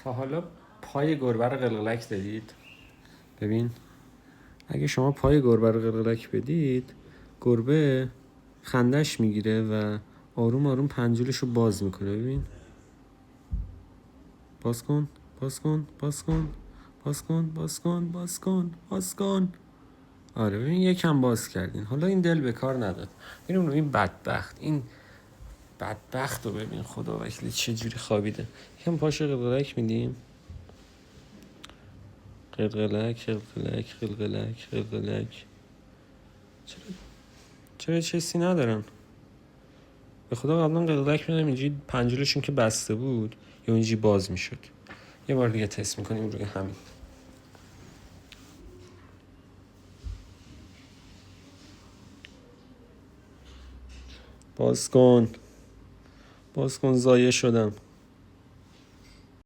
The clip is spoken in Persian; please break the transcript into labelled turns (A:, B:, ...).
A: تا حالا پای گربه رو قلقلک دادید؟ ببین اگه شما پای گربه رو قلقلک بدید، گربه خندش میگیره و آروم آروم پنجولش رو باز میکنه. ببین باز کن باز کن باز کن باز کن باز کن باز کن باز کن. آره ببین یکم باز کردین. حالا این دل به کار نداد. ببین این بدبخت رو ببین خدا وکیلی چه جوری خوابیده. یکم پاش قلقلک میدیم. قلقلک قلقلک قلقلک قلقلک. چرا چیزی ندارن؟ به خدا قبلا قلقلک میدم اینجوری پنجولشون که بسته بود یا اینجوری باز میشد. یه بار دیگه تست میکنیم روی همین. باز کن باز کن، ضایع شدم.